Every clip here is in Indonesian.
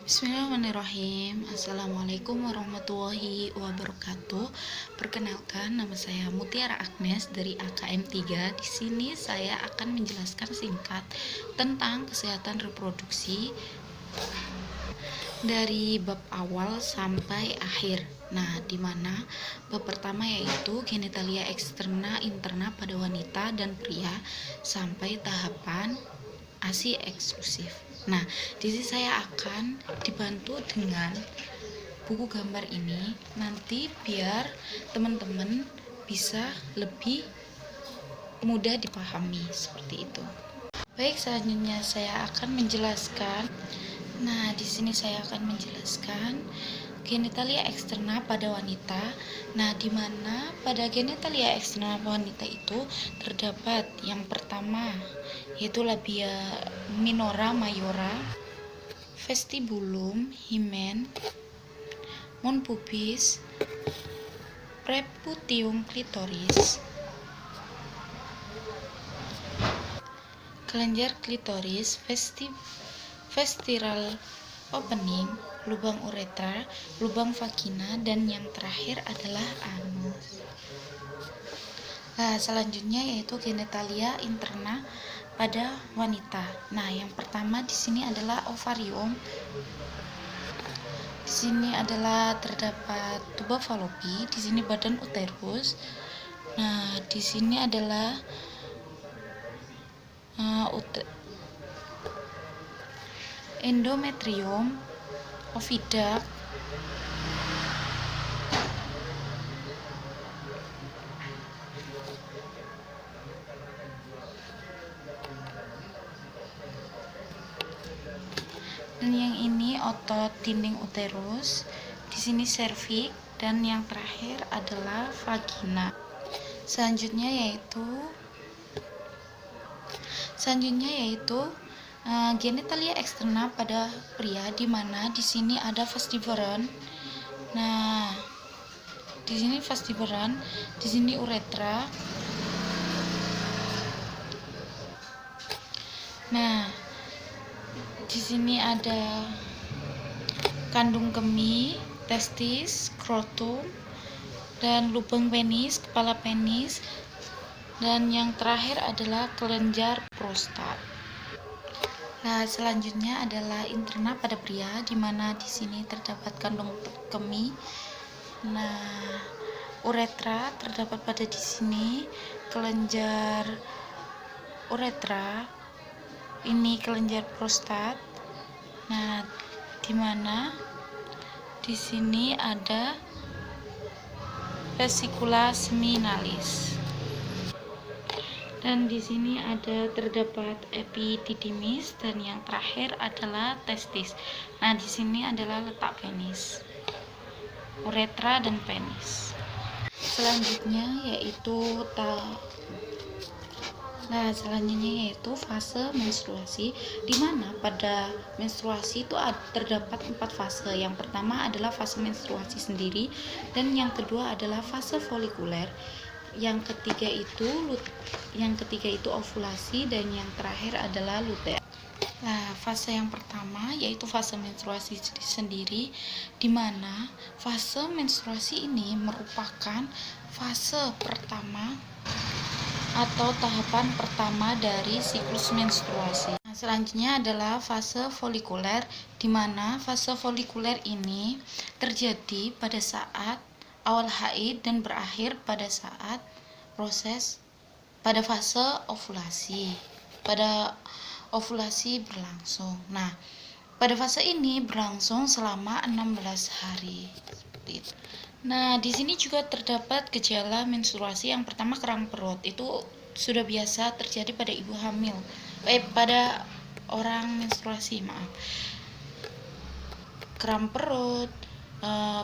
Bismillahirrahmanirrahim. Assalamualaikum warahmatullahi wabarakatuh. Perkenalkan, nama saya Mutiara Agnes dari AKM 3. Di sini saya akan menjelaskan singkat tentang kesehatan reproduksi dari bab awal sampai akhir. Nah, di mana bab pertama yaitu genitalia eksterna interna pada wanita dan pria sampai tahapan ASI eksklusif. Nah, di sini saya akan dibantu dengan buku gambar ini nanti biar teman-teman bisa lebih mudah dipahami seperti itu. Baik, selanjutnya saya akan menjelaskan. Nah, di sini saya akan menjelaskan genitalia eksterna pada wanita. Nah, di mana pada genitalia eksterna wanita itu terdapat yang pertama yaitu labia minora mayora, vestibulum, hymen, mon pubis, preputium klitoris, kelenjar klitoris, vestibular opening, lubang uretra, lubang vagina, dan yang terakhir adalah anus. Nah, selanjutnya yaitu genitalia interna pada wanita. Nah, yang pertama di sini adalah ovarium. Di sini adalah terdapat tuba falopi, di sini badan uterus. Nah, di sini adalah endometrium, oviduct, dan yang ini otot dinding uterus, di sini serviks, dan yang terakhir adalah vagina. Selanjutnya yaitu genitalia eksterna pada pria, di mana di sini ada vestibular. Nah, di sini vestibular, di sini uretra. Nah, di sini ada kandung kemih, testis, skrotum, dan lubang penis, kepala penis, dan yang terakhir adalah kelenjar prostat. Nah, selanjutnya adalah interna pada pria, di mana di sini terdapat kandung kemih. Nah, uretra terdapat pada di sini, kelenjar uretra, ini kelenjar prostat. Nah, di mana di sini ada vesicula seminalis. Dan di sini ada terdapat epididymis, dan yang terakhir adalah testis. Nah, di sini adalah letak penis, uretra dan penis. Selanjutnya yaitu fase menstruasi, di mana pada menstruasi itu terdapat 4 fase. Yang pertama adalah fase menstruasi sendiri, dan yang kedua adalah fase folikuler, yang ketiga itu ovulasi, dan yang terakhir adalah luteal. Nah, fase yang pertama yaitu fase menstruasi sendiri, di mana fase menstruasi ini merupakan fase pertama atau tahapan pertama dari siklus menstruasi. Nah, selanjutnya adalah fase folikuler, di mana fase folikuler ini terjadi pada saat awal haid dan berakhir pada saat pada fase ovulasi. Pada ovulasi berlangsung. Nah, pada fase ini berlangsung selama 16 hari. Seperti itu. Nah, di sini juga terdapat gejala menstruasi. Yang pertama kerang perut. Itu sudah biasa terjadi pada ibu hamil. Pada orang menstruasi, maaf. Kram perut,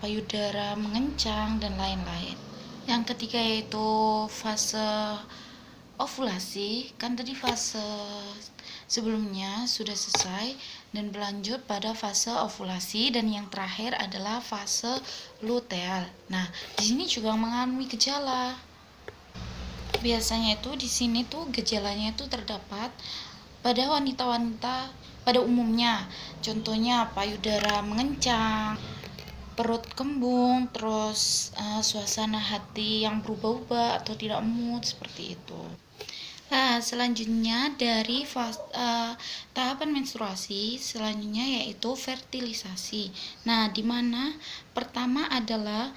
payudara mengencang, dan lain-lain. Yang ketiga yaitu fase ovulasi. Kan tadi fase sebelumnya sudah selesai dan berlanjut pada fase ovulasi, dan yang terakhir adalah fase luteal. Nah, di sini juga mengalami gejala. Biasanya itu di sini tuh gejalanya itu terdapat pada wanita-wanita pada umumnya. Contohnya payudara mengencang, perut kembung, terus suasana hati yang berubah-ubah atau tidak mood seperti itu. Nah, selanjutnya dari tahapan menstruasi selanjutnya yaitu fertilisasi. Nah, di mana pertama adalah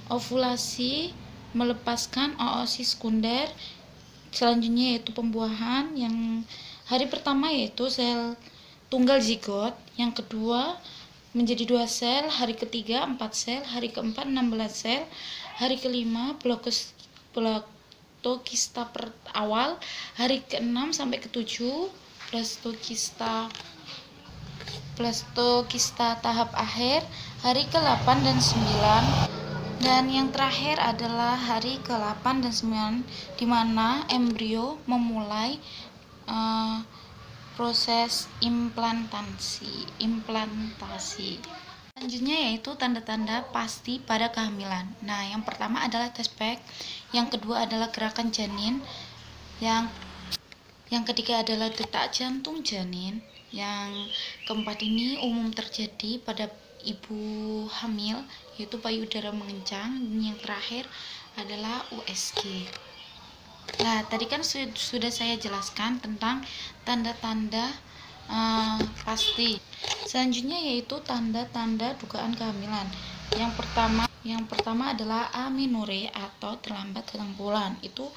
ovulasi melepaskan oosis sekunder. Selanjutnya yaitu pembuahan, yang hari pertama yaitu sel tunggal zigot, yang kedua menjadi 2 sel, hari ketiga 4 sel, hari keempat 16 sel, hari kelima blastokista awal, hari ke-6 sampai ke-7 blastokista tahap akhir, hari ke-8 dan 9, dan yang terakhir adalah hari ke-8 dan 9, di mana embrio memulai proses implantasi. Selanjutnya yaitu tanda-tanda pasti pada kehamilan. Nah, yang pertama adalah tespek, yang kedua adalah gerakan janin, yang ketiga adalah detak jantung janin, yang keempat ini umum terjadi pada ibu hamil, yaitu payudara mengencang, dan yang terakhir adalah USG. Nah, tadi kan sudah saya jelaskan tentang tanda-tanda pasti. Selanjutnya yaitu tanda-tanda dugaan kehamilan. Yang pertama adalah amenorrhea atau terlambat datang bulan. Itu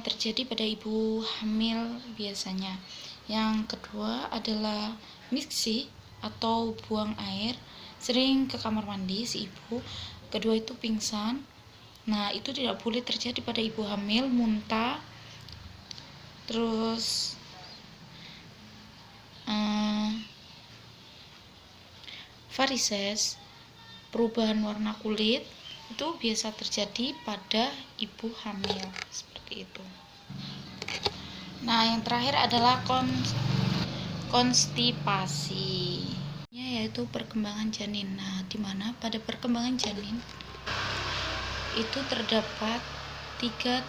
terjadi pada ibu hamil biasanya. Yang kedua adalah mixi atau buang air, sering ke kamar mandi si ibu. Kedua itu pingsan. Nah, itu tidak boleh terjadi pada ibu hamil. Muntah, terus varises, perubahan warna kulit, itu biasa terjadi pada ibu hamil seperti itu. Nah, yang terakhir adalah konstipasi, yaitu perkembangan janin. Nah, di mana pada perkembangan janin itu terdapat 3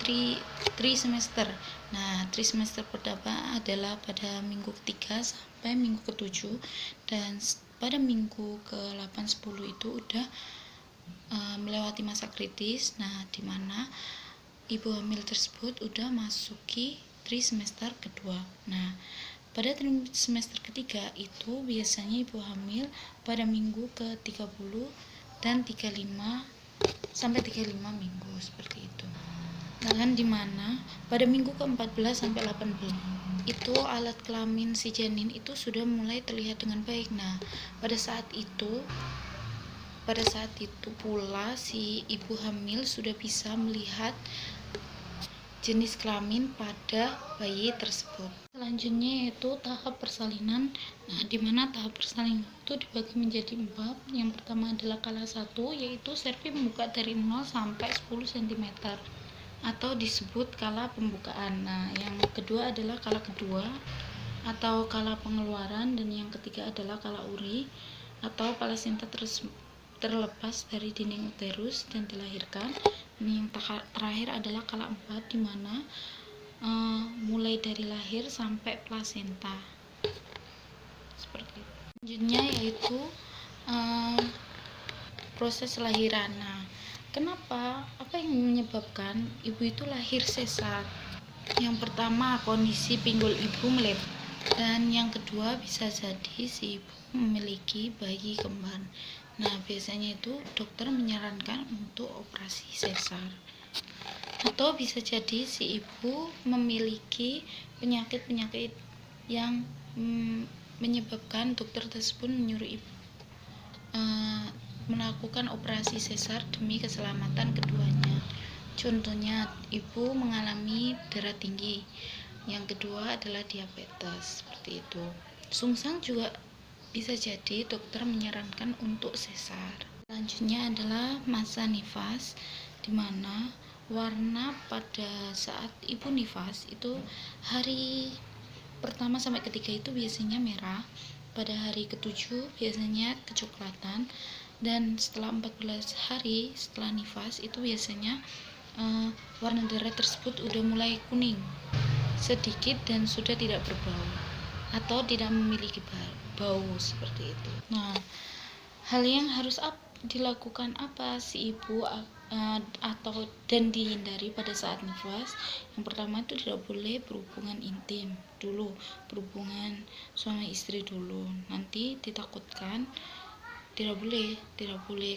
trimester. Nah, trimester pertama adalah pada minggu ketiga sampai minggu ke-7, dan pada minggu ke-8 10 itu udah melewati masa kritis. Nah, di mana ibu hamil tersebut udah masuki trimester kedua. Nah, pada trimester ketiga itu biasanya ibu hamil pada minggu ke-30 dan 35 sampai 35 minggu seperti itu. Dan di mana pada minggu ke-14 sampai 18 itu alat kelamin si janin itu sudah mulai terlihat dengan baik. Nah, pada saat itu pula si ibu hamil sudah bisa melihat jenis kelamin pada bayi tersebut. Selanjutnya yaitu tahap persalinan. Nah, di mana tahap persalinan itu dibagi menjadi 4. Yang pertama adalah kala 1, yaitu serpi membuka dari 0 sampai 10 cm atau disebut kala pembukaan. Nah, yang kedua adalah kala kedua atau kala pengeluaran, dan yang ketiga adalah kala uri atau plasenta terlepas dari dinding uterus dan dilahirkan. Yang terakhir adalah kala 4, di mana mulai dari lahir sampai plasenta seperti itu. Selanjutnya yaitu proses lahiran. Nah, apa yang menyebabkan ibu itu lahir sesar? Yang pertama, kondisi pinggul ibu melebar, dan yang kedua bisa jadi si ibu memiliki bayi kembar. Nah, biasanya itu dokter menyarankan untuk operasi sesar. Atau bisa jadi si ibu memiliki penyakit-penyakit yang menyebabkan dokter tersebut menyuruh ibu melakukan operasi sesar demi keselamatan keduanya. Contohnya, ibu mengalami darah tinggi. Yang kedua adalah diabetes, seperti itu. Sungsang juga bisa jadi dokter menyarankan untuk sesar. Selanjutnya adalah masa nifas, di mana warna pada saat ibu nifas itu hari pertama sampai ketiga itu biasanya merah, pada hari ke-7 biasanya kecoklatan, dan setelah 14 hari setelah nifas itu biasanya warna darah tersebut udah mulai kuning sedikit dan sudah tidak berbau atau tidak memiliki bau seperti itu. Nah, hal yang harus dilakukan apa si ibu atau dan dihindari pada saat nifas? Yang pertama itu tidak boleh berhubungan intim dulu, berhubungan suami istri dulu, nanti ditakutkan. Tidak boleh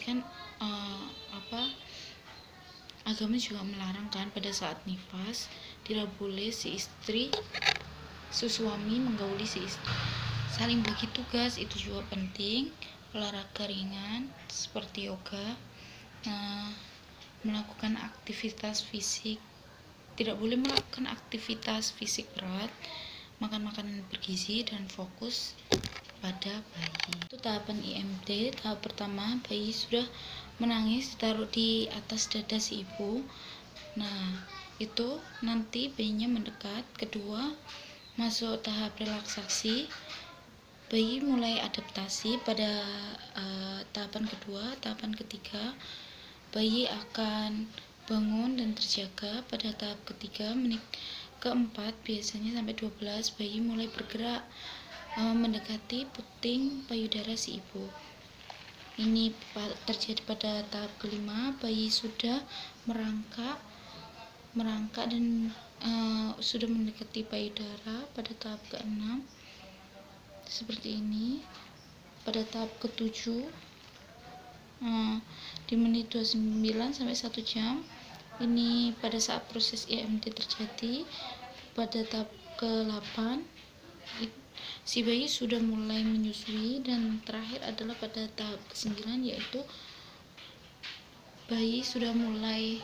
kan, agama juga melarang kan pada saat nifas tidak boleh si suami menggauli si istri. Saling bagi tugas itu juga penting. Olahraga ringan seperti yoga, melakukan aktivitas fisik, tidak boleh melakukan aktivitas fisik berat, makan makanan bergizi, dan fokus pada bayi. Itu tahapan IMD. Tahap pertama, bayi sudah menangis, ditaruh di atas dada si ibu. Nah, itu nanti bayinya mendekat. Kedua, masuk tahap relaksasi. Bayi mulai adaptasi pada tahapan kedua. Tahapan ketiga, bayi akan bangun dan terjaga. Pada tahap ketiga, menit keempat biasanya sampai 12, bayi mulai bergerak mendekati puting payudara si ibu. Ini terjadi pada tahap kelima, bayi sudah merangkak dan sudah mendekati payudara. Pada tahap keenam seperti ini. Pada tahap ketujuh di menit 29 sampai 1 jam, ini pada saat proses IMD terjadi. Pada tahap ke-8 si bayi sudah mulai menyusui, dan terakhir adalah pada tahap ke-9, yaitu bayi sudah mulai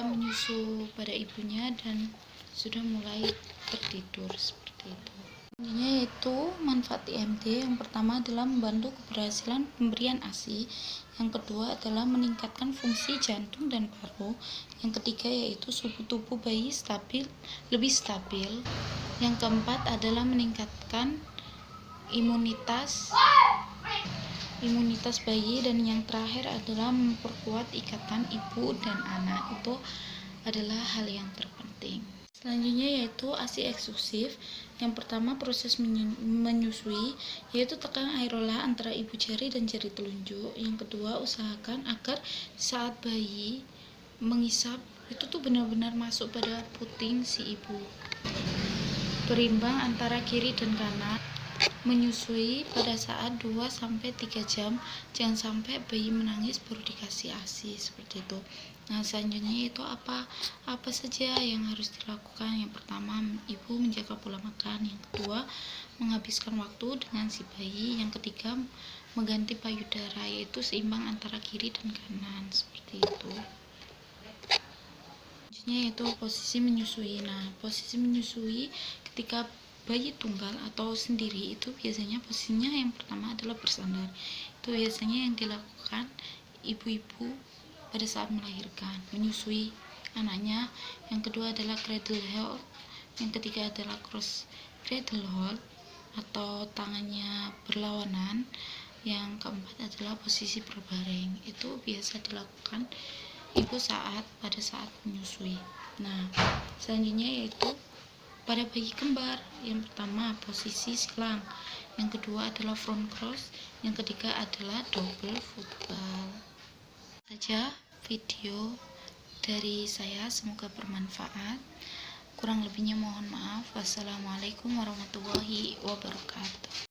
menyusu pada ibunya dan sudah mulai tertidur seperti itu. Intinya yaitu manfaat IMD. Yang pertama adalah membantu keberhasilan pemberian ASI. Yang kedua adalah meningkatkan fungsi jantung dan paru. Yang ketiga yaitu suhu tubuh bayi lebih stabil. Yang keempat adalah meningkatkan imunitas bayi, dan yang terakhir adalah memperkuat ikatan ibu dan anak. Itu adalah hal yang terpenting. Selanjutnya yaitu ASI eksklusif. Yang pertama proses menyusui, yaitu tekan areola antara ibu jari dan jari telunjuk. Yang kedua, usahakan agar saat bayi mengisap itu tuh benar-benar masuk pada puting si ibu. Berimbang antara kiri dan kanan. Menyusui pada saat 2-3 jam. Jangan sampai bayi menangis baru dikasih ASI seperti itu. Nah, selanjutnya itu apa saja yang harus dilakukan. Yang pertama, ibu menjaga pola makan. Yang kedua, menghabiskan waktu dengan si bayi. Yang ketiga, mengganti payudara, yaitu seimbang antara kiri dan kanan seperti itu. Selanjutnya yaitu posisi menyusui. Nah, posisi menyusui ketika bayi tunggal atau sendiri itu biasanya posisinya yang pertama adalah bersandar. Itu biasanya yang dilakukan ibu-ibu pada saat melahirkan, menyusui anaknya. Yang kedua adalah cradle hold. Yang ketiga adalah cross cradle hold atau tangannya berlawanan. Yang keempat adalah posisi berbaring. Itu biasa dilakukan ibu pada saat menyusui. Nah, selanjutnya yaitu pada bayi kembar. Yang pertama posisi silang, yang kedua adalah front cross, yang ketiga adalah double football. Saja video dari saya, semoga bermanfaat. Kurang lebihnya mohon maaf. Wassalamualaikum warahmatullahi wabarakatuh.